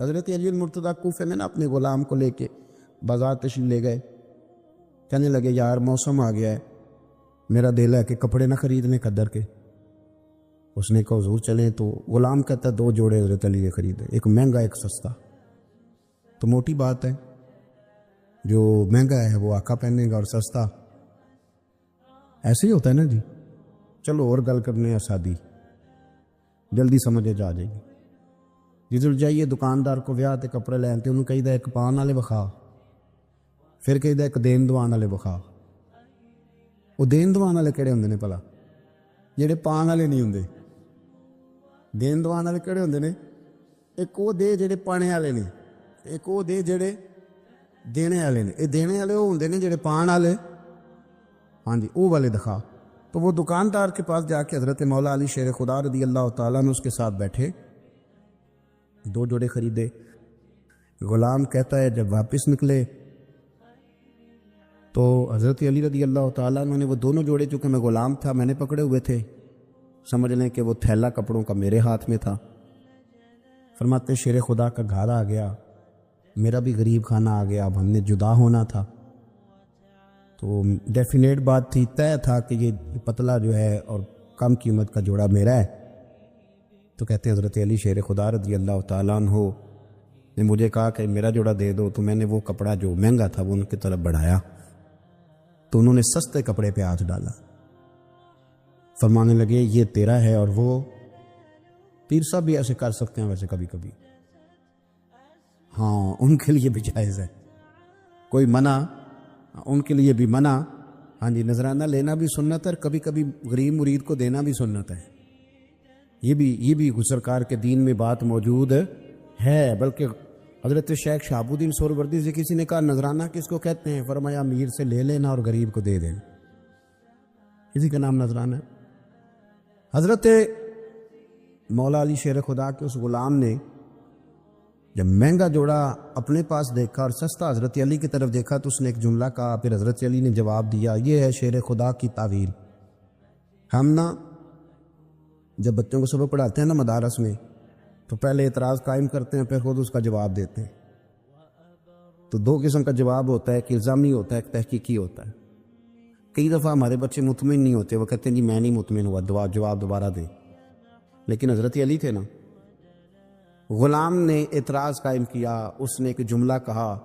حضرت علی المرتضیٰ کوفے میں نا اپنے غلام کو لے کے بازار تشریف لے گئے. کہنے لگے یار موسم آ گیا ہے, میرا دل ہے کہ کپڑے نہ خریدنے قدر کے. اس نے کہا حضور چلیں. تو غلام کہتا ہے 2 جوڑے حضرت علی نے خریدے, ایک مہنگا ایک سستا. تو موٹی بات ہے, جو مہنگا ہے وہ آقا پہنے گا اور سستا ایسے ہی ہوتا ہے نا جی. چلو اور گل کرنے سادی, جلدی سمجھے جا جائے گی. جدھر جائیے دکاندار کو ویاہ تے کپڑے لینتے انہوں کہیے ایک پان والے وکھا, پھر کہیے ایک دین دوان والے وکھا. وہ دین دوان والے کہڑے ہوندے نے بھلا؟ جڑے پان والے نہیں ہوندے. دین دوان والے کہڑے ہوندے نے؟ ایک وہ دے جڑے پانے والے نے, ایک وہ دے جڑے دینے والے نے. یہ دینے والے وہ ہوندے نے جڑے پان والے, ہاں جی وہ والے دکھا. تو وہ دکاندار کے پاس جا کے حضرت مولا علی شیر خدا رضی اللہ تعالیٰ نے اس کے ساتھ بیٹھے, 2 جوڑے خریدے. غلام کہتا ہے جب واپس نکلے تو حضرت علی رضی اللہ تعالیٰ نے وہ دونوں جوڑے, چونکہ میں غلام تھا میں نے پکڑے ہوئے تھے, سمجھ لیں کہ وہ تھیلا کپڑوں کا میرے ہاتھ میں تھا. فرماتے شیر خدا کا گھر آ گیا, میرا بھی غریب خانہ آ گیا, اب ہم نے جدا ہونا تھا. تو ڈیفینیٹ بات تھی, طے تھا کہ یہ پتلا جو ہے اور کم قیمت کا جوڑا میرا ہے. تو کہتے ہیں حضرت علی شیر خدا رضی اللہ تعالیٰ عنہ نے مجھے کہا کہ میرا جوڑا دے دو. تو میں نے وہ کپڑا جو مہنگا تھا وہ ان کی طرف بڑھایا, تو انہوں نے سستے کپڑے پہ ہاتھ ڈالا. فرمانے لگے یہ تیرا ہے. اور وہ پیر صاحب بھی ایسے کر سکتے ہیں ویسے کبھی کبھی, ہاں ان کے لیے بھی جائز ہے, کوئی منع ان کے لیے بھی منع. ہاں جی نذرانہ لینا بھی سنت ہے, اور کبھی کبھی غریب مرید کو دینا بھی سنت ہے. یہ بھی سرکار کے دین میں بات موجود ہے. بلکہ حضرت شیخ شہاب الدین سہروردی سے کسی نے کہا نذرانہ کس کو کہتے ہیں؟ فرمایا امیر سے لے لینا اور غریب کو دے دینا, اسی کا نام نذرانہ ہے. حضرت مولا علی شیر خدا کے اس غلام نے جب مہنگا جوڑا اپنے پاس دیکھا اور سستا حضرت علی کی طرف دیکھا تو اس نے ایک جملہ کہا. پھر حضرت علی نے جواب دیا, یہ ہے شیر خدا کی تعویل. ہم نا جب بچوں کو سبق پڑھاتے ہیں نا مدارس میں, تو پہلے اعتراض قائم کرتے ہیں, پھر خود اس کا جواب دیتے ہیں. تو 2 قسم کا جواب ہوتا ہے, ایک الزامی ہوتا ہے, ایک تحقیقی ہوتا ہے. کئی دفعہ ہمارے بچے مطمئن نہیں ہوتے, وہ کہتے ہیں جی میں نہیں مطمئن ہوا, جواب دوبارہ دے. لیکن حضرت علی تھے نا, غلام نے اعتراض قائم کیا, اس نے ایک جملہ کہا,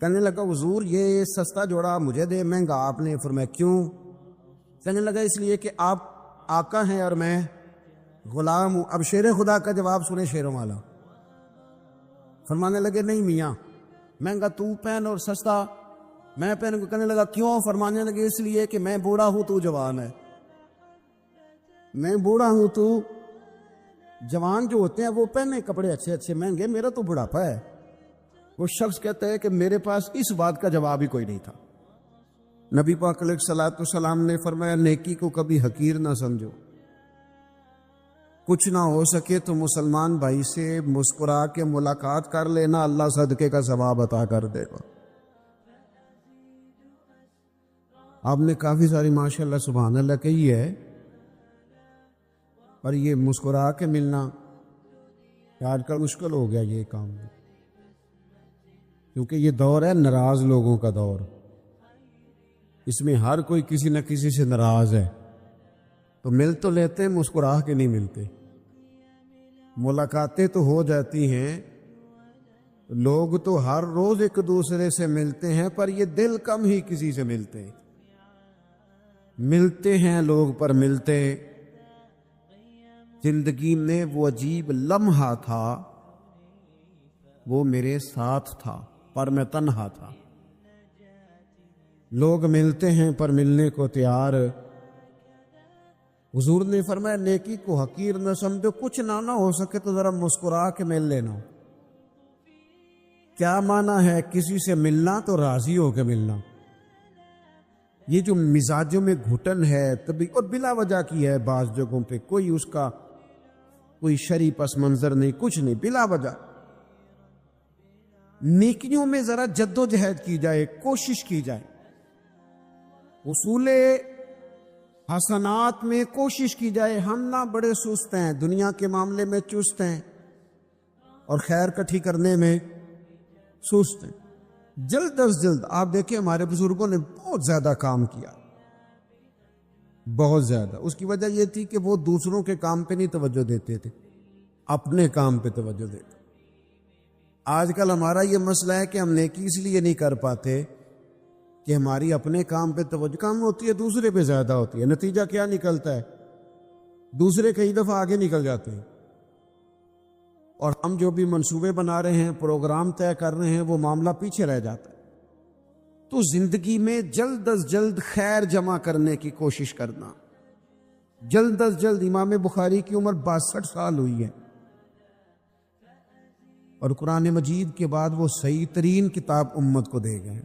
کہنے لگا حضور یہ سستا جوڑا مجھے دے, مہنگا آپ نے. فرمایا کیوں؟ کہنے لگا اس لیے کہ آپ آقا ہیں اور میں غلام ہوں. اب شیر خدا کا جواب سنے شیروں والا. فرمانے لگے نہیں میاں, مہنگا تو پہن اور سستا میں پہن. کہنے لگا کیوں؟ فرمانے لگے اس لیے کہ میں بوڑھا ہوں تو جوان ہے. میں بوڑھا ہوں تو جوان جو ہوتے ہیں وہ پہنے کپڑے اچھے اچھے مہنگے, میرا تو بڑھاپا ہے. وہ شخص کہتا ہے کہ میرے پاس اس بات کا جواب ہی کوئی نہیں تھا. نبی پاک علیہ الصلوٰۃ والسلام نے فرمایا نیکی کو کبھی حقیر نہ سمجھو, کچھ نہ ہو سکے تو مسلمان بھائی سے مسکرا کے ملاقات کر لینا, اللہ صدقے کا ثواب عطا کر دے گا. آپ نے کافی ساری ماشاءاللہ سبحان اللہ کہی ہے, پر یہ مسکرا کے ملنا آج کل مشکل ہو گیا یہ کام, کیونکہ یہ دور ہے ناراض لوگوں کا دور. اس میں ہر کوئی کسی نہ کسی سے ناراض ہے, تو مل تو لیتے ہیں, مسکرا کے نہیں ملتے. ملاقاتیں تو ہو جاتی ہیں, لوگ تو ہر روز ایک دوسرے سے ملتے ہیں, پر یہ دل کم ہی کسی سے ملتے ہیں. ملتے ہیں لوگ پر ملتے. زندگی میں وہ عجیب لمحہ تھا, وہ میرے ساتھ تھا پر میں تنہا تھا. لوگ ملتے ہیں پر ملنے کو تیار. حضور نے فرمایا نیکی کو حقیر نہ سمجھو, کچھ نہ ہو سکے تو ذرا مسکرا کے مل لینا. کیا معنی ہے کسی سے ملنا؟ تو راضی ہو کے ملنا. یہ جو مزاجوں میں گھٹن ہے تبھی اور بلا وجہ کی ہے, بعض جگہوں پہ کوئی اس کا کوئی شرعی پس منظر نہیں, کچھ نہیں, بلا وجہ. نیکیوں میں ذرا جد و جہد کی جائے, کوشش کی جائے. اصول حسنات میں کوشش کی جائے. ہم نہ بڑے سست ہیں, دنیا کے معاملے میں چست ہیں, اور خیر کٹھی کرنے میں سست ہیں. جلد از جلد آپ دیکھیں ہمارے بزرگوں نے بہت زیادہ کام کیا، بہت زیادہ. اس کی وجہ یہ تھی کہ وہ دوسروں کے کام پہ نہیں توجہ دیتے تھے، اپنے کام پہ توجہ دیتے. آج کل ہمارا یہ مسئلہ ہے کہ ہم نیکی اس لیے نہیں کر پاتے کہ ہماری اپنے کام پہ توجہ کم ہوتی ہے، دوسرے پہ زیادہ ہوتی ہے. نتیجہ کیا نکلتا ہے؟ دوسرے کئی دفعہ آگے نکل جاتے ہیں، اور ہم جو بھی منصوبے بنا رہے ہیں، پروگرام طے کر رہے ہیں، وہ معاملہ پیچھے رہ جاتا ہے. تو زندگی میں جلد از جلد خیر جمع کرنے کی کوشش کرنا. جلد از جلد. امام بخاری کی عمر 62 سال ہوئی ہے، اور قرآن مجید کے بعد وہ صحیح ترین کتاب امت کو دے گئے.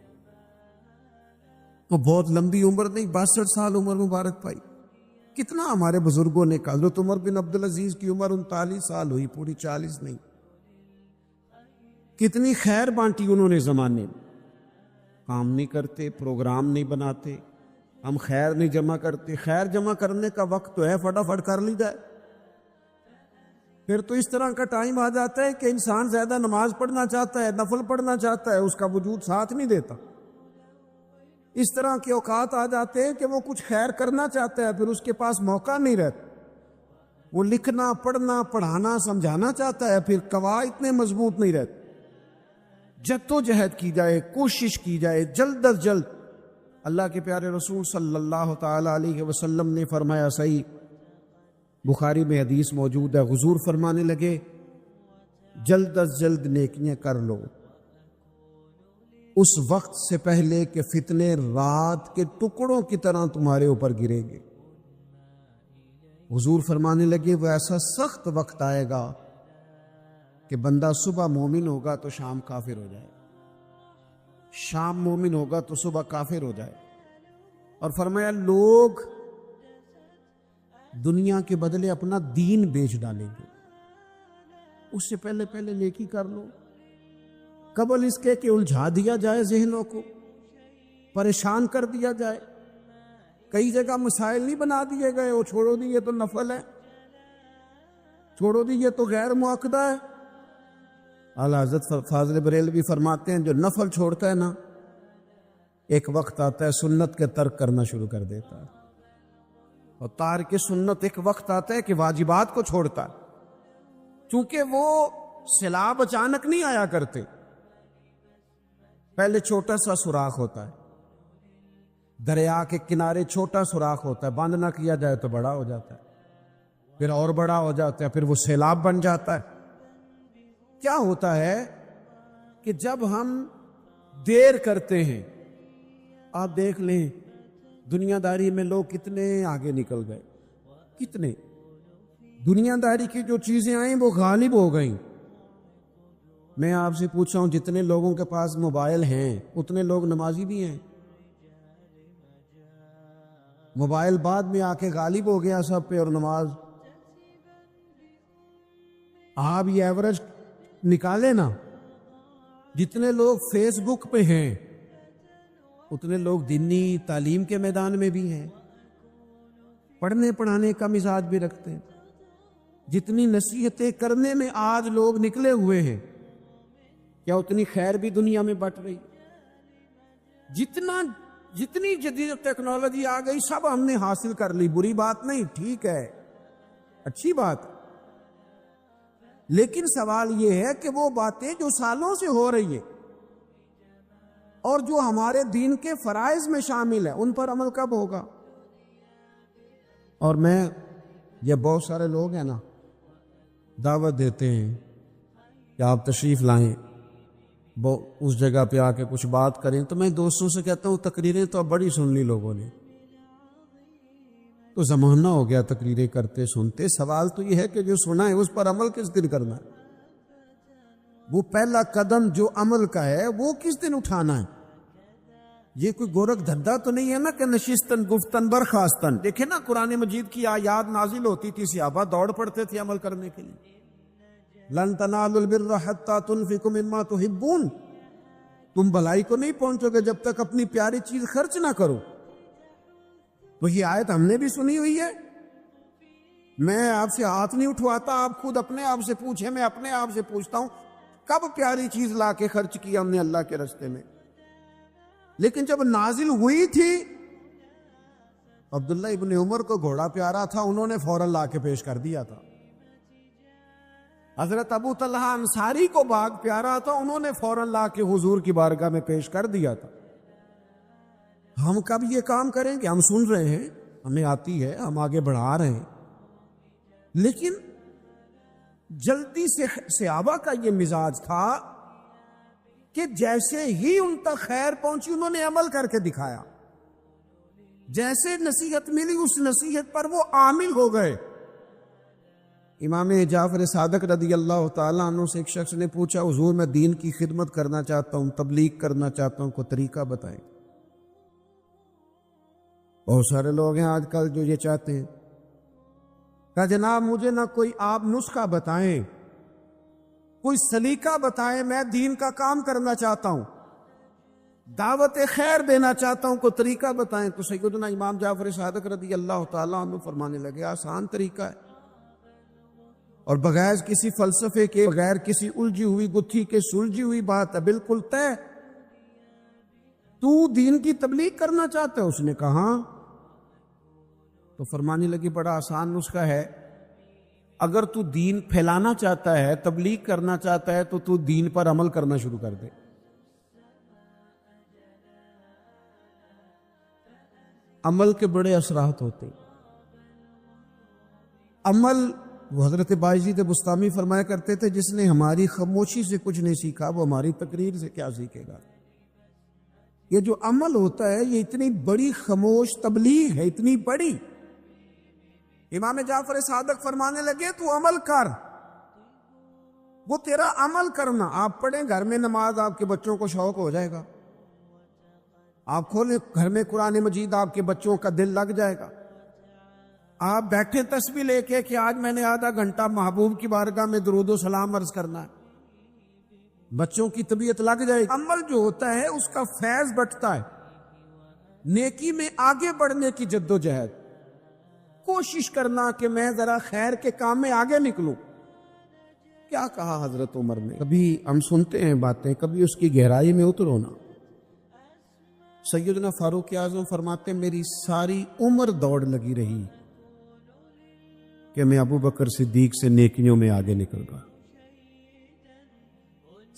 وہ بہت لمبی عمر نہیں، 62 سال عمر مبارک پائی. کتنا ہمارے بزرگوں نے کہا. حضرت عمر بن عبدالعزیز کی عمر 39 سال ہوئی، پوری 40 نہیں. کتنی خیر بانٹی انہوں نے زمانے میں. کام نہیں کرتے، پروگرام نہیں بناتے، ہم خیر نہیں جمع کرتے. خیر جمع کرنے کا وقت تو ہے، فٹافٹ کر لی جائے. پھر تو اس طرح کا ٹائم آ جاتا ہے کہ انسان زیادہ نماز پڑھنا چاہتا ہے، نفل پڑھنا چاہتا ہے، اس کا وجود ساتھ نہیں دیتا. اس طرح کے اوقات آ جاتے ہیں کہ وہ کچھ خیر کرنا چاہتا ہے، پھر اس کے پاس موقع نہیں رہتا. وہ لکھنا، پڑھنا، پڑھانا، سمجھانا چاہتا ہے، پھر قواعد اتنے مضبوط نہیں رہتے. جد و جہد کی جائے، کوشش کی جائے جلد از جلد. اللہ کے پیارے رسول صلی اللہ تعالی علیہ وسلم نے فرمایا، صحیح بخاری میں حدیث موجود ہے، حضور فرمانے لگے جلد از جلد نیکیاں کر لو اس وقت سے پہلے کہ فتنے رات کے ٹکڑوں کی طرح تمہارے اوپر گریں گے. حضور فرمانے لگے وہ ایسا سخت وقت آئے گا کہ بندہ صبح مومن ہوگا تو شام کافر ہو جائے، شام مومن ہوگا تو صبح کافر ہو جائے. اور فرمایا لوگ دنیا کے بدلے اپنا دین بیچ ڈالیں گے. اس سے پہلے پہلے نیکی کر لو، قبل اس کے کہ الجھا دیا جائے، ذہنوں کو پریشان کر دیا جائے. کئی جگہ مسائل نہیں بنا دیے گئے، وہ چھوڑو دی یہ تو نفل ہے، چھوڑو دی یہ تو غیر معاقدہ ہے. اعلیٰ حضرت فاضل بریلوی فرماتے ہیں جو نفل چھوڑتا ہے نا، ایک وقت آتا ہے سنت کے ترک کرنا شروع کر دیتا ہے. اور تارک سنت ایک وقت آتا ہے کہ واجبات کو چھوڑتا ہے. چونکہ وہ سیلاب اچانک نہیں آیا کرتے، پہلے چھوٹا سا سوراخ ہوتا ہے، دریا کے کنارے چھوٹا سوراخ ہوتا ہے، بند نہ کیا جائے تو بڑا ہو جاتا ہے، پھر اور بڑا ہو جاتا ہے، پھر وہ سیلاب بن جاتا ہے. کیا ہوتا ہے کہ جب ہم دیر کرتے ہیں، آپ دیکھ لیں دنیا داری میں لوگ کتنے آگے نکل گئے، کتنے دنیا داری کی جو چیزیں آئیں وہ غالب ہو گئیں. میں آپ سے پوچھ رہا ہوں جتنے لوگوں کے پاس موبائل ہیں اتنے لوگ نمازی بھی ہیں. موبائل بعد میں آ کے غالب ہو گیا سب پہ، اور نماز. آپ یہ ایوریج نکالے نا، جتنے لوگ فیس بک پہ ہیں اتنے لوگ دینی تعلیم کے میدان میں بھی ہیں، پڑھنے پڑھانے کا مزاج بھی رکھتے ہیں. جتنی نصیحتیں کرنے میں آج لوگ نکلے ہوئے ہیں، کیا اتنی خیر بھی دنیا میں بٹ رہی؟ جتنی جدید ٹیکنالوجی آ گئی سب ہم نے حاصل کر لی. بری بات نہیں، ٹھیک ہے، اچھی بات. لیکن سوال یہ ہے کہ وہ باتیں جو سالوں سے ہو رہی ہیں اور جو ہمارے دین کے فرائض میں شامل ہے ان پر عمل کب ہوگا؟ اور میں یہ بہت سارے لوگ ہیں نا دعوت دیتے ہیں کہ آپ تشریف لائیں، اس جگہ پہ آ کے کچھ بات کریں، تو میں دوستوں سے کہتا ہوں تقریریں تو اب بڑی سن لی لوگوں نے، تو زمانہ ہو گیا تقریریں کرتے سنتے. سوال تو یہ ہے کہ جو سنا ہے اس پر عمل کس دن کرنا ہے؟ وہ پہلا قدم جو عمل کا ہے وہ کس دن اٹھانا ہے؟ یہ کوئی گورکھ دھندا تو نہیں ہے نا کہ نشستن گفتن برخاستن. دیکھیں نا قرآن مجید کی آیات نازل ہوتی تھی، صحابہ دوڑ پڑتے تھے عمل کرنے کے لیے. لن تنالوا البر حتى تنفقوا مما تحبون، تم بھلائی کو نہیں پہنچو گے جب تک اپنی پیاری چیز خرچ نہ کرو. وہی آیت ہم نے بھی سنی ہوئی ہے. میں آپ سے ہاتھ نہیں اٹھواتا، آپ خود اپنے آپ سے پوچھیں، میں اپنے آپ سے پوچھتا ہوں کب پیاری چیز لا کے خرچ کیا ہم نے اللہ کے راستے میں؟ لیکن جب نازل ہوئی تھی، عبداللہ ابن عمر کو گھوڑا پیارا تھا، انہوں نے فوراً لا کے پیش کر دیا تھا۔ حضرت ابو طلحہ انصاری کو باغ پیارا تھا، انہوں نے فوراً لا کے حضور کی بارگاہ میں پیش کر دیا تھا۔ ہم کب یہ کام کریں گے؟ ہم سن رہے ہیں، ہمیں آتی ہے، ہم آگے بڑھا رہے ہیں، لیکن جلدی سے صحابہ کا یہ مزاج تھا کہ جیسے ہی ان تک خیر پہنچی انہوں نے عمل کر کے دکھایا، جیسے نصیحت ملی اس نصیحت پر وہ عامل ہو گئے۔ امام جعفر صادق رضی اللہ تعالیٰ عنہ سے ایک شخص نے پوچھا، حضور میں دین کی خدمت کرنا چاہتا ہوں، تبلیغ کرنا چاہتا ہوں، کوئی طریقہ بتائیں۔ بہت سارے لوگ ہیں آج کل جو یہ چاہتے ہیں، کہا جناب مجھے نہ کوئی آپ نسخہ بتائیں، کوئی سلیقہ بتائیں، میں دین کا کام کرنا چاہتا ہوں، دعوت خیر دینا چاہتا ہوں، کوئی طریقہ بتائیں۔ تو سیدنا امام جعفر صادق رضی اللہ تعالیٰ عنہ فرمانے لگے، آسان طریقہ ہے، اور بغیر کسی فلسفے کے، بغیر کسی الجھی ہوئی گتھی کے سلجھی ہوئی بات ہے، بالکل طے۔ تو دین کی تبلیغ کرنا چاہتا ہے؟ اس نے کہا، تو فرمانے لگی بڑا آسان نسخہ ہے، اگر تو دین پھیلانا چاہتا ہے، تبلیغ کرنا چاہتا ہے، تو دین پر عمل کرنا شروع کر دے۔ عمل کے بڑے اثرات ہوتے ہیں۔ عمل، وہ حضرت باجید بستامی فرمایا کرتے تھے، جس نے ہماری خاموشی سے کچھ نہیں سیکھا وہ ہماری تقریر سے کیا سیکھے گا۔ یہ جو عمل ہوتا ہے یہ اتنی بڑی خاموش تبلیغ ہے، اتنی بڑی۔ امام جعفر صادق فرمانے لگے تو عمل کر، وہ تیرا عمل کرنا، آپ پڑھیں گھر میں نماز، آپ کے بچوں کو شوق ہو جائے گا، آپ کھولیں گھر میں قرآن مجید، آپ کے بچوں کا دل لگ جائے گا۔ آپ بیٹھے تسبیح لے کے کہ آج میں نے آدھا گھنٹہ محبوب کی بارگاہ میں درود و سلام عرض کرنا ہے، بچوں کی طبیعت لگ جائے گی۔ عمل جو ہوتا ہے اس کا فیض بٹتا ہے، نیکی میں آگے بڑھنے کی جد و جہد، کوشش کرنا کہ میں ذرا خیر کے کام میں آگے نکلوں۔ کیا کہا حضرت عمر نے؟ کبھی ہم سنتے ہیں باتیں، کبھی اس کی گہرائی میں اترو نا۔ سیدنا فاروق اعظم فرماتے ہیں میری ساری عمر دوڑ لگی رہی کہ میں ابو بکر صدیق سے نیکیوں میں آگے نکل گا،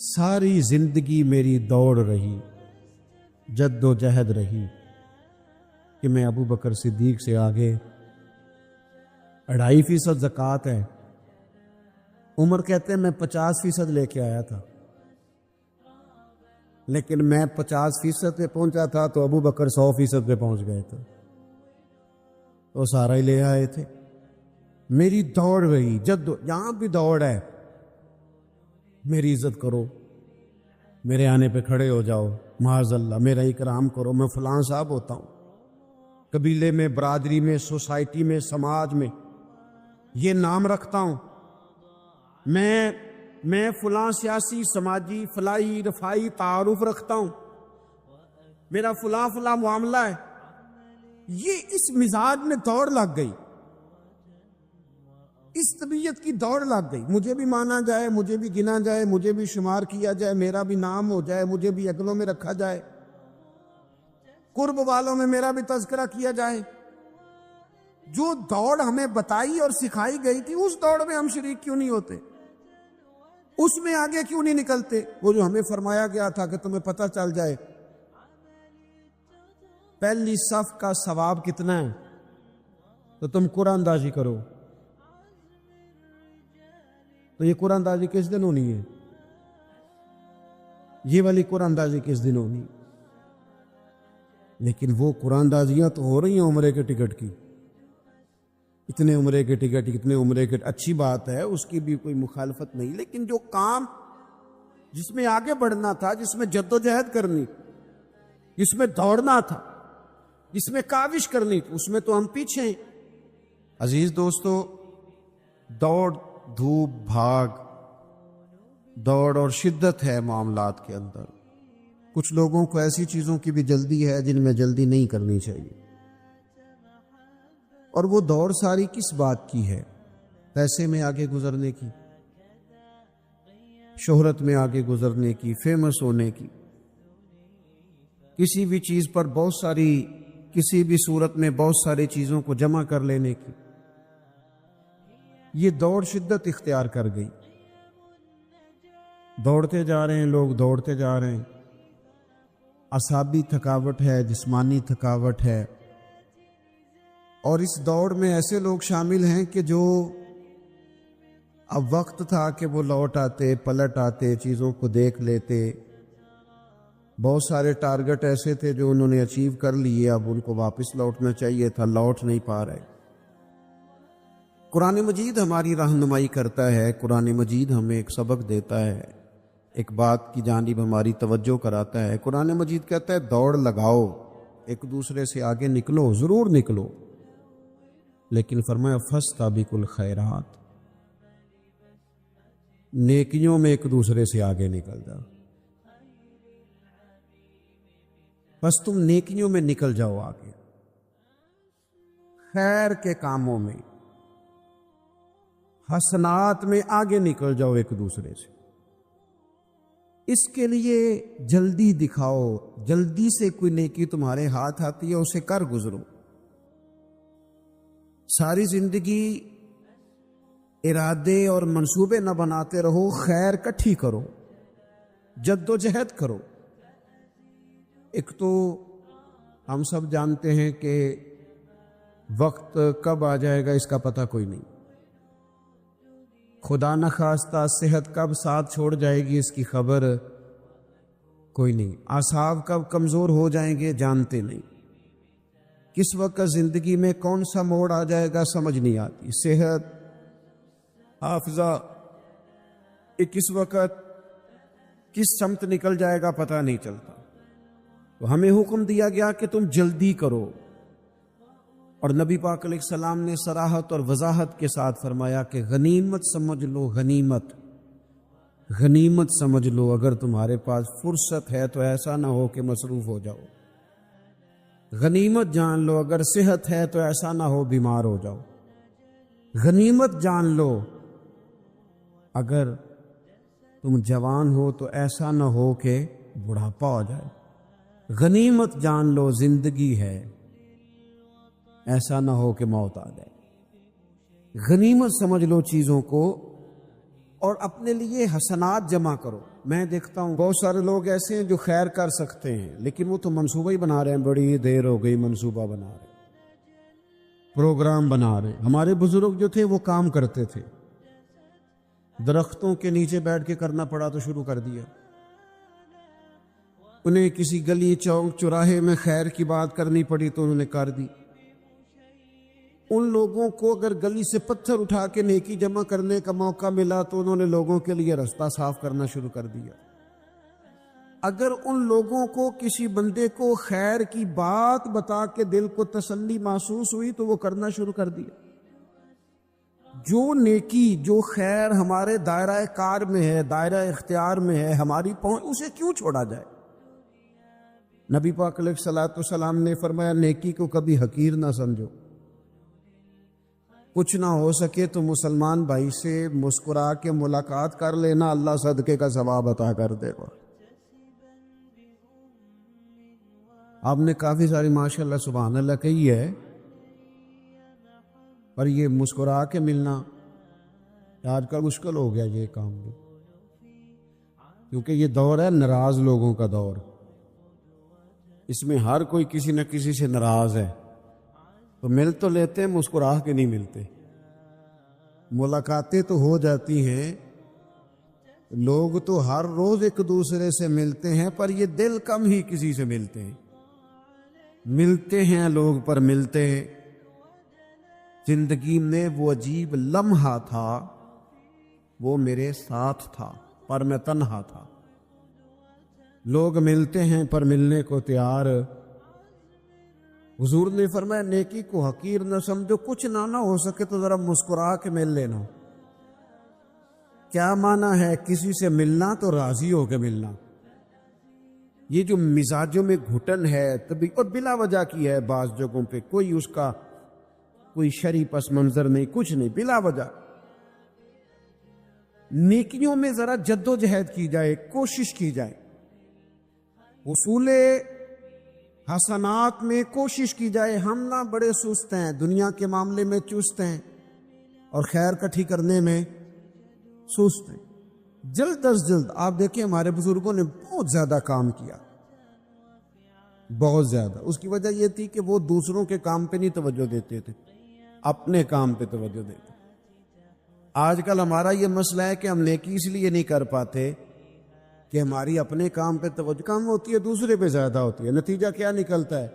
ساری زندگی میری دوڑ رہی، جد و جہد رہی کہ میں ابو بکر صدیق سے آگے۔ 2.5% زکوٰۃ ہے، عمر کہتے ہیں میں 50% لے کے آیا تھا، لیکن میں 50% پہ پہنچا تھا تو ابو بکر 100% پہ پہنچ گئے تھے، تو سارا ہی لے آئے تھے۔ میری دوڑ رہی، یہاں بھی دوڑ ہے، میری عزت کرو، میرے آنے پہ کھڑے ہو جاؤ، معاذ اللہ میرا اکرام کرو، میں فلاں صاحب ہوتا ہوں، قبیلے میں، برادری میں، سوسائٹی میں، سماج میں یہ نام رکھتا ہوں، میں فلاں سیاسی، سماجی، فلاحی، رفائی تعارف رکھتا ہوں، میرا فلاں معاملہ ہے۔ یہ اس مزاج میں دوڑ لگ گئی، اس طبیعت کی دوڑ لگ گئی، مجھے بھی مانا جائے، مجھے بھی گنا جائے، مجھے بھی شمار کیا جائے، میرا بھی نام ہو جائے، مجھے بھی اگلوں میں رکھا جائے، قرب والوں میں میرا بھی تذکرہ کیا جائے۔ جو دوڑ ہمیں بتائی اور سکھائی گئی تھی اس دوڑ میں ہم شریک کیوں نہیں ہوتے؟ اس میں آگے کیوں نہیں نکلتے؟ وہ جو ہمیں فرمایا گیا تھا کہ تمہیں پتہ چل جائے پہلی صف کا ثواب کتنا ہے تو تم قرآن اندازی کرو، تو یہ قرآن اندازی کس دن ہونی ہے؟ یہ والی قرآن اندازی کس دن ہونی؟ لیکن وہ قرآن اندازیاں تو ہو رہی ہیں عمرے کے ٹکٹ کی، اتنے عمرے کے ٹکٹ، اتنے عمرے کے، اچھی بات ہے، اس کی بھی کوئی مخالفت نہیں، لیکن جو کام جس میں آگے بڑھنا تھا، جس میں جد و جہد کرنی، جس میں دوڑنا تھا، جس میں کاوش کرنی تھی، اس میں تو ہم پیچھے ہیں۔ عزیز دوستو، دوڑ دھوپ بھاگ، دوڑ اور شدت ہے معاملات کے اندر۔ کچھ لوگوں کو ایسی چیزوں کی بھی جلدی ہے جن میں جلدی نہیں کرنی چاہیے، اور وہ دوڑ ساری کس بات کی ہے؟ پیسے میں آگے گزرنے کی، شہرت میں آگے گزرنے کی، فیمس ہونے کی، کسی بھی چیز پر بہت ساری، کسی بھی صورت میں بہت ساری چیزوں کو جمع کر لینے کی، یہ دوڑ شدت اختیار کر گئی۔ دوڑتے جا رہے ہیں لوگ، دوڑتے جا رہے ہیں، اعصابی تھکاوٹ ہے، جسمانی تھکاوٹ ہے، اور اس دوڑ میں ایسے لوگ شامل ہیں کہ جو اب وقت تھا کہ وہ لوٹ آتے، پلٹ آتے، چیزوں کو دیکھ لیتے، بہت سارے ٹارگٹ ایسے تھے جو انہوں نے اچیو کر لیے، اب ان کو واپس لوٹنا چاہیے تھا، لوٹ نہیں پا رہے۔ قرآن مجید ہماری رہنمائی کرتا ہے، قرآن مجید ہمیں ایک سبق دیتا ہے، ایک بات کی جانب ہماری توجہ کراتا ہے۔ قرآن مجید کہتا ہے دوڑ لگاؤ، ایک دوسرے سے آگے نکلو، ضرور نکلو، لیکن فرمایا فاستبقوا الخیرات، نیکیوں میں ایک دوسرے سے آگے نکل جاؤ، بس تم نیکیوں میں نکل جاؤ آگے، خیر کے کاموں میں، حسنات میں آگے نکل جاؤ ایک دوسرے سے۔ اس کے لیے جلدی دکھاؤ، جلدی سے کوئی نیکی تمہارے ہاتھ آتی ہے اسے کر گزرو۔ ساری زندگی ارادے اور منصوبے نہ بناتے رہو، خیر کٹھی کرو، جد و جہد کرو۔ ایک تو ہم سب جانتے ہیں کہ وقت کب آ جائے گا اس کا پتہ کوئی نہیں، خدا نخواستہ صحت کب ساتھ چھوڑ جائے گی اس کی خبر کوئی نہیں، اعصاب کب کمزور ہو جائیں گے جانتے نہیں، کس وقت زندگی میں کون سا موڑ آ جائے گا سمجھ نہیں آتی، صحت، حافظہ کس وقت کس سمت نکل جائے گا پتہ نہیں چلتا۔ تو ہمیں حکم دیا گیا کہ تم جلدی کرو، اور نبی پاک علیہ السلام نے صراحت اور وضاحت کے ساتھ فرمایا کہ غنیمت سمجھ لو، غنیمت، غنیمت سمجھ لو، اگر تمہارے پاس فرصت ہے تو ایسا نہ ہو کہ مصروف ہو جاؤ، غنیمت جان لو، اگر صحت ہے تو ایسا نہ ہو بیمار ہو جاؤ، غنیمت جان لو اگر تم جوان ہو تو ایسا نہ ہو کہ بڑھاپا ہو جائے، غنیمت جان لو زندگی ہے، ایسا نہ ہو کہ موت آ جائے۔ غنیمت سمجھ لو چیزوں کو، اور اپنے لیے حسنات جمع کرو۔ میں دیکھتا ہوں بہت سارے لوگ ایسے ہیں جو خیر کر سکتے ہیں لیکن وہ تو منصوبہ ہی بنا رہے ہیں، بڑی دیر ہو گئی منصوبہ بنا رہے ہیں، پروگرام بنا رہے ہیں۔ ہمارے بزرگ جو تھے وہ کام کرتے تھے، درختوں کے نیچے بیٹھ کے کرنا پڑا تو شروع کر دیا، انہیں کسی گلی چوک چوراہے میں خیر کی بات کرنی پڑی تو انہوں نے کر دی۔ ان لوگوں کو اگر گلی سے پتھر اٹھا کے نیکی جمع کرنے کا موقع ملا تو انہوں نے لوگوں کے لیے رستہ صاف کرنا شروع کر دیا۔ اگر ان لوگوں کو کسی بندے کو خیر کی بات بتا کے دل کو تسلی محسوس ہوئی تو وہ کرنا شروع کر دیا۔ جو نیکی، جو خیر ہمارے دائرہ کار میں ہے، دائرہ اختیار میں ہے، ہماری پہنچ، اسے کیوں چھوڑا جائے؟ نبی پاک علیہ الصلوۃ والسلام نے فرمایا نیکی کو کبھی حقیر نہ سمجھو، کچھ نہ ہو سکے تو مسلمان بھائی سے مسکرا کے ملاقات کر لینا، اللہ صدقے کا ثواب عطا کر دے گا۔ آپ نے کافی ساری ماشاءاللہ سبحان اللہ کہی ہے، پر یہ مسکرا کے ملنا آج کل مشکل ہو گیا یہ کام بھی، کیونکہ یہ دور ہے ناراض لوگوں کا دور، اس میں ہر کوئی کسی نہ کسی سے ناراض ہے، تو مل تو لیتے ہیں، مسکرا کے نہیں ملتے۔ ملاقاتیں تو ہو جاتی ہیں، لوگ تو ہر روز ایک دوسرے سے ملتے ہیں، پر یہ دل کم ہی کسی سے ملتے ہیں، ملتے ہیں لوگ پر ملتے ہیں۔ زندگی میں وہ عجیب لمحہ تھا، وہ میرے ساتھ تھا پر میں تنہا تھا۔ لوگ ملتے ہیں پر ملنے کو تیار۔ حضور نے فرمایا نیکی کو حقیر نہ سمجھو، کچھ نہ ہو سکے تو ذرا مسکرا کے مل لینا۔ کیا معنی ہے کسی سے ملنا؟ تو راضی ہو کے ملنا۔ یہ جو مزاجوں میں گھٹن ہے تبھی، اور بلا وجہ کی ہے بعض جگہوں پہ، کوئی اس کا کوئی شرعی پس منظر نہیں، کچھ نہیں، بلا وجہ نیکیوں میں ذرا جد و جہد کی جائے، کوشش کی جائے، حصول حسنات میں کوشش کی جائے۔ ہم نہ بڑے سست ہیں، دنیا کے معاملے میں چست ہیں اور خیر کٹھی کرنے میں سست ہیں۔ جلد از جلد آپ دیکھیں ہمارے بزرگوں نے بہت زیادہ کام کیا، بہت زیادہ۔ اس کی وجہ یہ تھی کہ وہ دوسروں کے کام پہ نہیں توجہ دیتے تھے، اپنے کام پہ توجہ دیتے۔ آج کل ہمارا یہ مسئلہ ہے کہ ہم نیکی اس لیے نہیں کر پاتے کہ ہماری اپنے کام پہ توجہ کم ہوتی ہے، دوسرے پہ زیادہ ہوتی ہے۔ نتیجہ کیا نکلتا ہے؟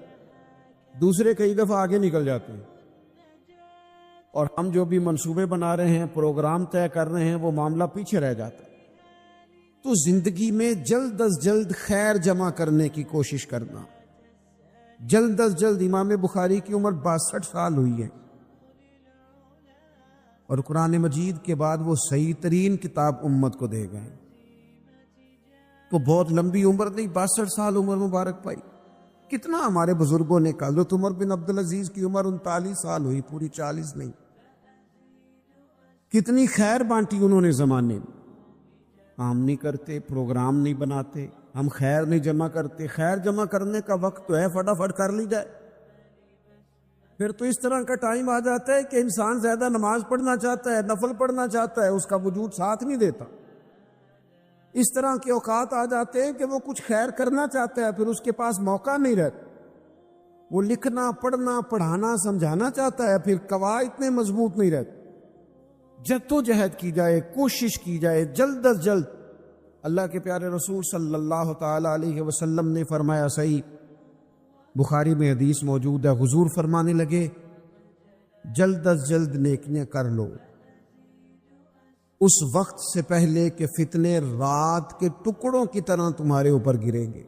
دوسرے کئی دفعہ آگے نکل جاتے ہیں، اور ہم جو بھی منصوبے بنا رہے ہیں، پروگرام طے کر رہے ہیں، وہ معاملہ پیچھے رہ جاتا ہے۔ تو زندگی میں جلد از جلد خیر جمع کرنے کی کوشش کرنا۔ جلد از جلد امام بخاری کی عمر 62 سال ہوئی ہے، اور قرآن مجید کے بعد وہ صحیح ترین کتاب امت کو دے گئے۔ تو بہت لمبی عمر نہیں، 62 سال عمر مبارک پائی۔ کتنا ہمارے بزرگوں نے کہا، حضرت عمر بن عبدالعزیز کی عمر 39 سال ہوئی، پوری 40 نہیں۔ کتنی خیر بانٹی انہوں نے زمانے میں۔ ہم نہیں کرتے، پروگرام نہیں بناتے، ہم خیر نہیں جمع کرتے۔ خیر جمع کرنے کا وقت تو ہے، فٹافٹ کر لی جائے۔ پھر تو اس طرح کا ٹائم آ جاتا ہے کہ انسان زیادہ نماز پڑھنا چاہتا ہے، نفل پڑھنا چاہتا ہے، اس کا وجود ساتھ نہیں دیتا۔ اس طرح کے اوقات آ جاتے ہیں کہ وہ کچھ خیر کرنا چاہتا ہے، پھر اس کے پاس موقع نہیں رہتا۔ وہ لکھنا، پڑھنا، پڑھانا، سمجھانا چاہتا ہے، پھر قواعد اتنے مضبوط نہیں رہتے۔ جد و جہد کی جائے، کوشش کی جائے، جلد از جلد۔ اللہ کے پیارے رسول صلی اللہ تعالی علیہ وسلم نے فرمایا، صحیح بخاری میں حدیث موجود ہے، حضور فرمانے لگے، جلد از جلد نیکیاں کر لو اس وقت سے پہلے کہ فتنے رات کے ٹکڑوں کی طرح تمہارے اوپر گریں گے۔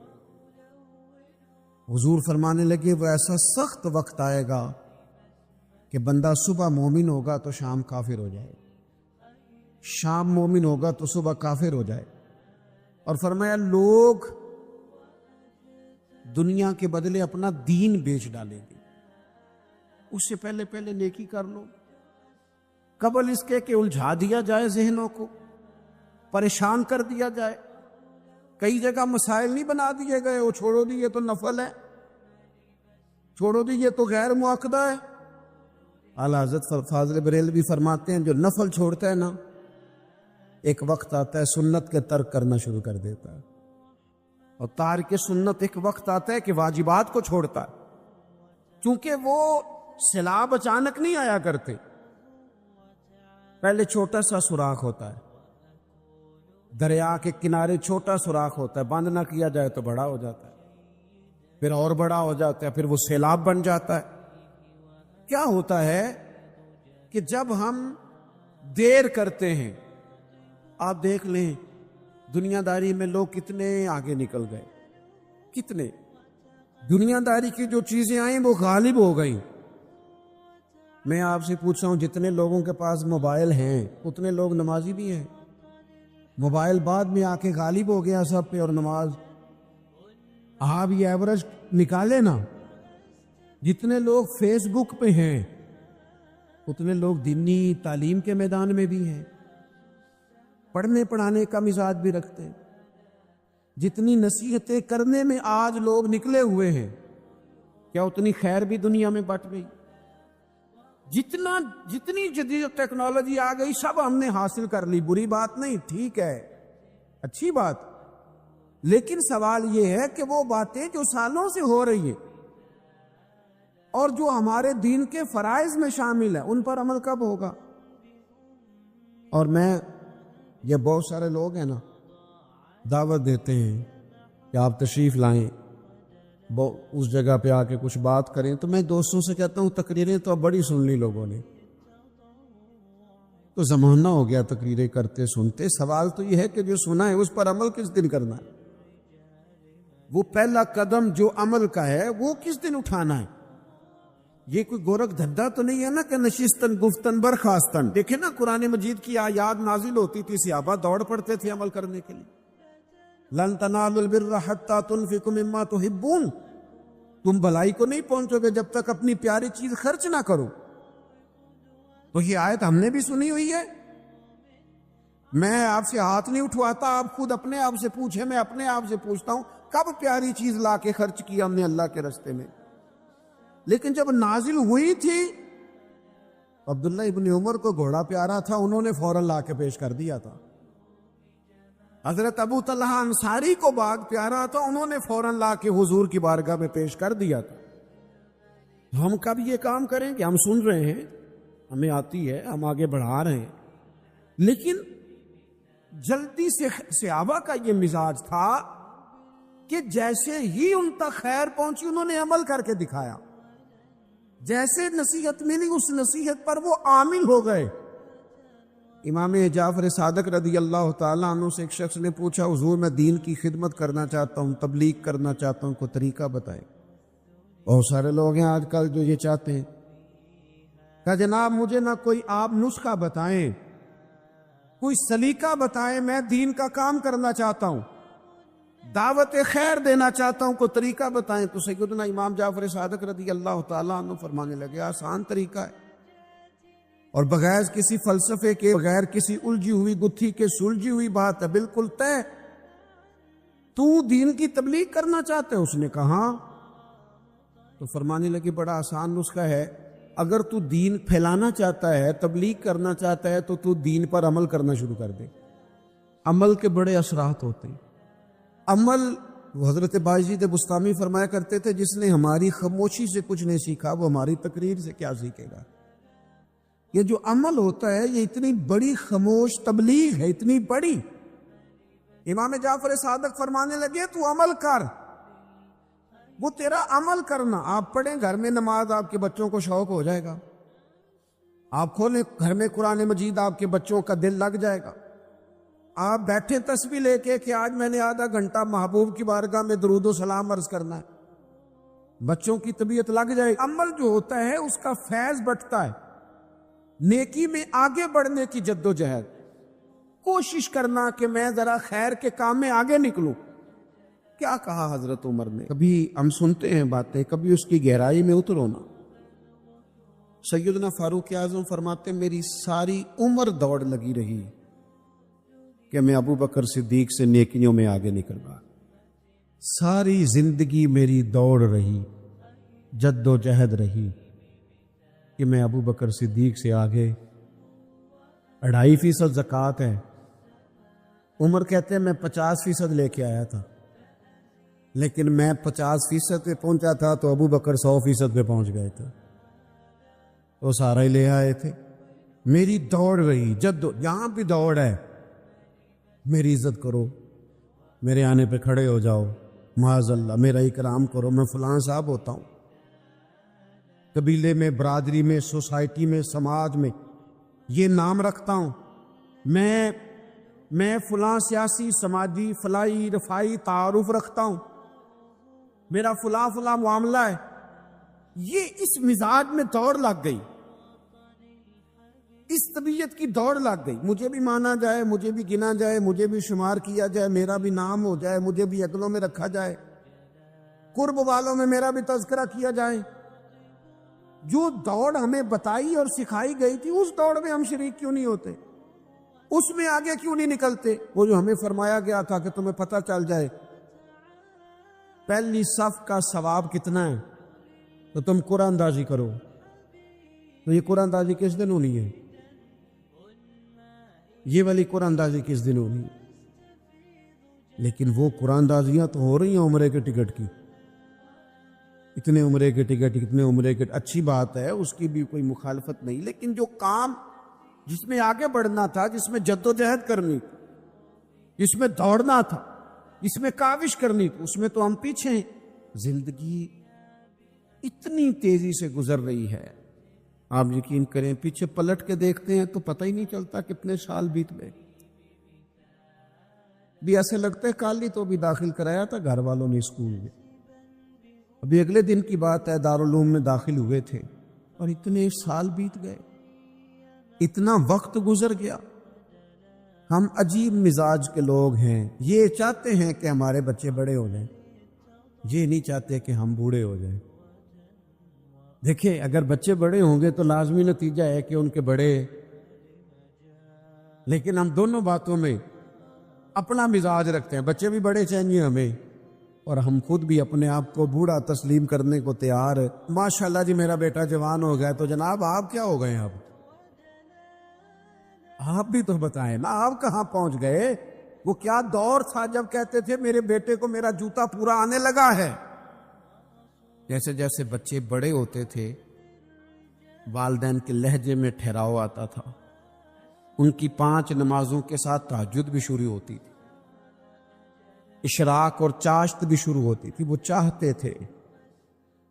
حضور فرمانے لگے، وہ ایسا سخت وقت آئے گا کہ بندہ صبح مومن ہوگا تو شام کافر ہو جائے، شام مومن ہوگا تو صبح کافر ہو جائے۔ اور فرمایا، لوگ دنیا کے بدلے اپنا دین بیچ ڈالیں گے۔ اس سے پہلے پہلے نیکی کر لو، قبل اس کے کہ الجھا دیا جائے ذہنوں کو، پریشان کر دیا جائے۔ کئی جگہ مسائل نہیں بنا دیے گئے، وہ چھوڑو دی، یہ تو نفل ہے، چھوڑو دی، یہ تو غیر مؤکدہ ہے۔ اعلیٰ حضرت فاضل بریلوی فرماتے ہیں، جو نفل چھوڑتا ہے نا، ایک وقت آتا ہے سنت کے ترک کرنا شروع کر دیتا ہے، اور تارک سنت ایک وقت آتا ہے کہ واجبات کو چھوڑتا ہے، چونکہ وہ سیلاب اچانک نہیں آیا کرتے۔ پہلے چھوٹا سا سوراخ ہوتا ہے، دریا کے کنارے چھوٹا سوراخ ہوتا ہے، بند نہ کیا جائے تو بڑا ہو جاتا ہے، پھر اور بڑا ہو جاتا ہے، پھر وہ سیلاب بن جاتا ہے۔ کیا ہوتا ہے کہ جب ہم دیر کرتے ہیں، آپ دیکھ لیں دنیا داری میں لوگ کتنے آگے نکل گئے، کتنے دنیا داری کی جو چیزیں آئیں وہ غالب ہو گئیں۔ میں آپ سے پوچھ رہا ہوں، جتنے لوگوں کے پاس موبائل ہیں اتنے لوگ نمازی بھی ہیں؟ موبائل بعد میں آ کے غالب ہو گیا سب پہ، اور نماز آپ یہ ایوریج نکالے نا، جتنے لوگ فیس بک پہ ہیں اتنے لوگ دینی تعلیم کے میدان میں بھی ہیں، پڑھنے پڑھانے کا مزاج بھی رکھتے ہیں۔ جتنی نصیحتیں کرنے میں آج لوگ نکلے ہوئے ہیں، کیا اتنی خیر بھی دنیا میں بٹ گئی؟ جتنی جدید ٹیکنالوجی آ گئی سب ہم نے حاصل کر لی، بری بات نہیں، ٹھیک ہے، اچھی بات، لیکن سوال یہ ہے کہ وہ باتیں جو سالوں سے ہو رہی ہیں اور جو ہمارے دین کے فرائض میں شامل ہیں، ان پر عمل کب ہوگا؟ اور میں یہ بہت سارے لوگ ہیں نا، دعوت دیتے ہیں کہ آپ تشریف لائیں، اس جگہ پہ آ کے کچھ بات کریں، تو میں دوستوں سے کہتا ہوں تقریریں تو اب بڑی سن لی لوگوں نے، تو زمانہ ہو گیا تقریریں کرتے سنتے۔ سوال تو یہ ہے کہ جو سنا ہے اس پر عمل کس دن کرنا ہے؟ وہ پہلا قدم جو عمل کا ہے وہ کس دن اٹھانا ہے؟ یہ کوئی گورکھ دھندا تو نہیں ہے نا کہ نشستن گفتن برخاستن۔ دیکھیں نا قرآن مجید کی آیات نازل ہوتی تھی، صحابہ دوڑ پڑتے تھے عمل کرنے کے لیے۔ لن تنالوا البر حتى تنفقوا مما تحبون، تم بھلائی کو نہیں پہنچو گے جب تک اپنی پیاری چیز خرچ نہ کرو۔ تو یہ آیت ہم نے بھی سنی ہوئی ہے، میں آپ سے ہاتھ نہیں اٹھواتا، آپ خود اپنے آپ سے پوچھیں، میں اپنے آپ سے پوچھتا ہوں کب پیاری چیز لا کے خرچ کیا ہم نے اللہ کے راستے میں؟ لیکن جب نازل ہوئی تھی، عبداللہ ابن عمر کو گھوڑا پیارا تھا، انہوں نے فوراً لا کے پیش کر دیا تھا۔ حضرت ابو طلحہ انصاری کو باغ پیارا تھا، انہوں نے فوراً لا کے حضور کی بارگاہ میں پیش کر دیا تھا۔ ہم کب یہ کام کریں کہ ہم سن رہے ہیں، ہمیں آتی ہے، ہم آگے بڑھا رہے ہیں، لیکن جلدی سے صحابہ کا یہ مزاج تھا کہ جیسے ہی ان تک خیر پہنچی انہوں نے عمل کر کے دکھایا، جیسے نصیحت ملی اس نصیحت پر وہ عامل ہو گئے۔ امام جعفر صادق رضی اللہ تعالیٰ عنہ سے ایک شخص نے پوچھا، حضور میں دین کی خدمت کرنا چاہتا ہوں، تبلیغ کرنا چاہتا ہوں، کوئی طریقہ بتائیں۔ بہت سارے لوگ ہیں آج کل جو یہ چاہتے ہیں، کہا جناب مجھے نہ کوئی آپ نسخہ بتائیں، کوئی سلیقہ بتائیں، میں دین کا کام کرنا چاہتا ہوں، دعوت خیر دینا چاہتا ہوں، کوئی طریقہ بتائیں۔ تو سیدنا امام جعفر صادق رضی اللہ تعالیٰ عنہ فرمانے لگے، آسان طریقہ ہے، اور بغیر کسی فلسفے کے، بغیر کسی الجھی ہوئی گتھی کے سلجھی ہوئی بات ہے، بالکل طے۔ تو دین کی تبلیغ کرنا چاہتے ہے؟ اس نے کہا، تو فرمانے لگے بڑا آسان نسخہ ہے، اگر تو دین پھیلانا چاہتا ہے، تبلیغ کرنا چاہتا ہے، تو دین پر عمل کرنا شروع کر دے۔ عمل کے بڑے اثرات ہوتے ہیں۔ عمل، حضرت باجید بستامی فرمایا کرتے تھے، جس نے ہماری خاموشی سے کچھ نہیں سیکھا وہ ہماری تقریر سے کیا سیکھے گا۔ یہ جو عمل ہوتا ہے یہ اتنی بڑی خاموش تبلیغ ہے، اتنی بڑی۔ امام جعفر صادق فرمانے لگے تو عمل کر، وہ تیرا عمل کرنا۔ آپ پڑھیں گھر میں نماز، آپ کے بچوں کو شوق ہو جائے گا۔ آپ کھولیں گھر میں قرآن مجید، آپ کے بچوں کا دل لگ جائے گا۔ آپ بیٹھیں تسبیح لے کے کہ آج میں نے آدھا گھنٹہ محبوب کی بارگاہ میں درود و سلام عرض کرنا ہے، بچوں کی طبیعت لگ جائے۔ عمل جو ہوتا ہے اس کا فیض بٹتا ہے، نیکی میں آگے بڑھنے کی جد و جہد، کوشش کرنا کہ میں ذرا خیر کے کام میں آگے نکلوں۔ کیا کہا حضرت عمر نے؟ کبھی ہم سنتے ہیں باتیں، کبھی اس کی گہرائی میں اترو نا۔ سیدنا فاروق اعظم فرماتے میری ساری عمر دوڑ لگی رہی کہ میں ابو بکر صدیق سے نیکیوں میں آگے نکل گا، ساری زندگی میری دوڑ رہی، جد و جہد رہی کہ میں ابو بکر صدیق سے آگے۔ 2.5% زکوٰۃ ہے، عمر کہتے ہیں میں 50% لے کے آیا تھا، لیکن میں 50% پہ پہنچا تھا تو ابو بکر 100% پہ پہنچ گئے تھے، وہ سارا ہی لے آئے تھے۔ میری دوڑ رہی، یہاں بھی دوڑ ہے، میری عزت کرو، میرے آنے پہ کھڑے ہو جاؤ، معاذ اللہ میرا اکرام کرو، میں فلاں صاحب ہوتا ہوں۔ قبیلے میں، برادری میں، سوسائٹی میں، سماج میں یہ نام رکھتا ہوں، میں فلاں سیاسی، سماجی، فلاحی، رفائی تعارف رکھتا ہوں، میرا فلاں معاملہ ہے۔ یہ اس مزاج میں دوڑ لگ گئی، اس طبیعت کی دوڑ لگ گئی، مجھے بھی مانا جائے، مجھے بھی گنا جائے، مجھے بھی شمار کیا جائے، میرا بھی نام ہو جائے، مجھے بھی عقلوں میں رکھا جائے، قرب والوں میں میرا بھی تذکرہ کیا جائے۔ جو دوڑ ہمیں بتائی اور سکھائی گئی تھی اس دوڑ میں ہم شریک کیوں نہیں ہوتے؟ اس میں آگے کیوں نہیں نکلتے؟ وہ جو ہمیں فرمایا گیا تھا کہ تمہیں پتہ چل جائے پہلی صف کا ثواب کتنا ہے تو تم قرآن اندازی کرو، تو یہ قرآن اندازی کس دن ہونی ہے؟ یہ والی قرآن اندازی کس دن ہونی ہے؟ لیکن وہ قرآن اندازیاں تو ہو رہی ہیں عمرے کے ٹکٹ کی، اتنے عمرے کے ٹکٹ، اتنے عمرے کے، اچھی بات ہے، اس کی بھی کوئی مخالفت نہیں، لیکن جو کام جس میں آگے بڑھنا تھا، جس میں جد و جہد کرنی تھی، جس میں دوڑنا تھا، جس میں کاوش کرنی تھی، اس میں تو ہم پیچھے ہیں۔ زندگی اتنی تیزی سے گزر رہی ہے، آپ یقین کریں پیچھے پلٹ کے دیکھتے ہیں تو پتہ ہی نہیں چلتا کتنے سال بیت گئے۔ بھی ایسے لگتا ہے کل ہی تو بھی داخل کرایا تھا گھر والوں نے اسکول میں، ابھی اگلے دن کی بات ہے دارالعلوم میں داخل ہوئے تھے اور اتنے سال بیت گئے، اتنا وقت گزر گیا۔ ہم عجیب مزاج کے لوگ ہیں، یہ چاہتے ہیں کہ ہمارے بچے بڑے ہو جائیں، یہ نہیں چاہتے کہ ہم بوڑھے ہو جائیں۔ دیکھیں اگر بچے بڑے ہوں گے تو لازمی نتیجہ ہے کہ ان کے بڑے لیکن ہم دونوں باتوں میں اپنا مزاج رکھتے ہیں. بچے بھی بڑے چاہیے ہمیں اور ہم خود بھی اپنے آپ کو بوڑھا تسلیم کرنے کو تیار ہے. ماشاءاللہ جی میرا بیٹا جوان ہو گیا, تو جناب آپ کیا ہو گئے؟ اب آپ بھی تو بتائیں نا, آپ کہاں پہنچ گئے؟ وہ کیا دور تھا جب کہتے تھے میرے بیٹے کو میرا جوتا پورا آنے لگا ہے. جیسے جیسے بچے بڑے ہوتے تھے والدین کے لہجے میں ٹھہراؤ آتا تھا, ان کی 5 نمازوں کے ساتھ تہجد بھی شروع ہوتی تھی, اشراق اور چاشت بھی شروع ہوتی تھی. وہ چاہتے تھے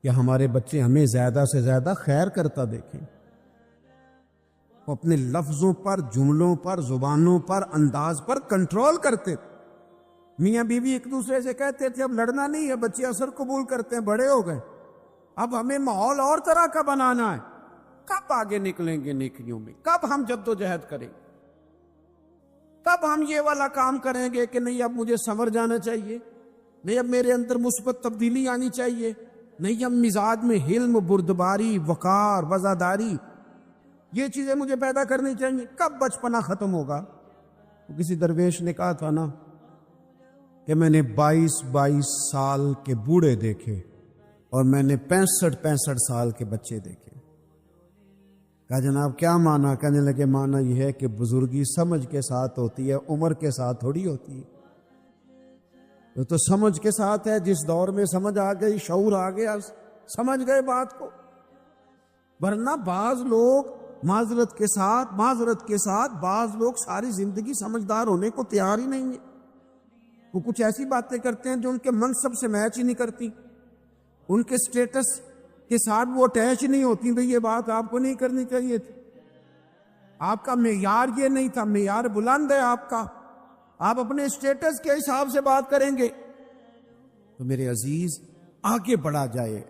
کہ ہمارے بچے ہمیں زیادہ سے زیادہ خیر کرتا دیکھیں. وہ اپنے لفظوں پر, جملوں پر, زبانوں پر, انداز پر کنٹرول کرتے تھے. میاں بیوی ایک دوسرے سے کہتے تھے اب لڑنا نہیں ہے, بچے اثر قبول کرتے ہیں, بڑے ہو گئے, اب ہمیں ماحول اور طرح کا بنانا ہے. کب آگے نکلیں گے نیکیوں میں؟ کب ہم جدوجہد کریں؟ کب ہم یہ والا کام کریں گے کہ نہیں اب مجھے سنور جانا چاہیے, نہیں اب میرے اندر مثبت تبدیلی آنی چاہیے, نہیں اب مزاج میں حلم, بردباری, وقار, وزاداری, یہ چیزیں مجھے پیدا کرنی چاہیے. کب بچپنا ختم ہوگا؟ کسی درویش نے کہا تھا نا کہ میں نے 22 سال کے بوڑھے دیکھے اور میں نے 65 سال کے بچے دیکھے. کہا جناب کیا معنی؟ کہنے لگے معنی یہ ہے کہ بزرگی سمجھ کے ساتھ ہوتی ہے, عمر کے ساتھ تھوڑی ہوتی ہے. تو سمجھ کے ساتھ ہے, جس دور میں سمجھ آ گئی, شعور آ گیا, سمجھ گئے بات کو. ورنہ بعض لوگ معذرت کے ساتھ بعض لوگ ساری زندگی سمجھدار ہونے کو تیار ہی نہیں ہیں. وہ کچھ ایسی باتیں کرتے ہیں جو ان کے منصب سے میچ ہی نہیں کرتی, ان کے سٹیٹس کے ساتھ وہ اٹیچ نہیں ہوتی. بھئی یہ بات آپ کو نہیں کرنی چاہیے تھی, آپ کا معیار یہ نہیں تھا, معیار بلند ہے آپ کا, آپ اپنے سٹیٹس کے حساب سے بات کریں گے. تو میرے عزیز آگے بڑھا جائے,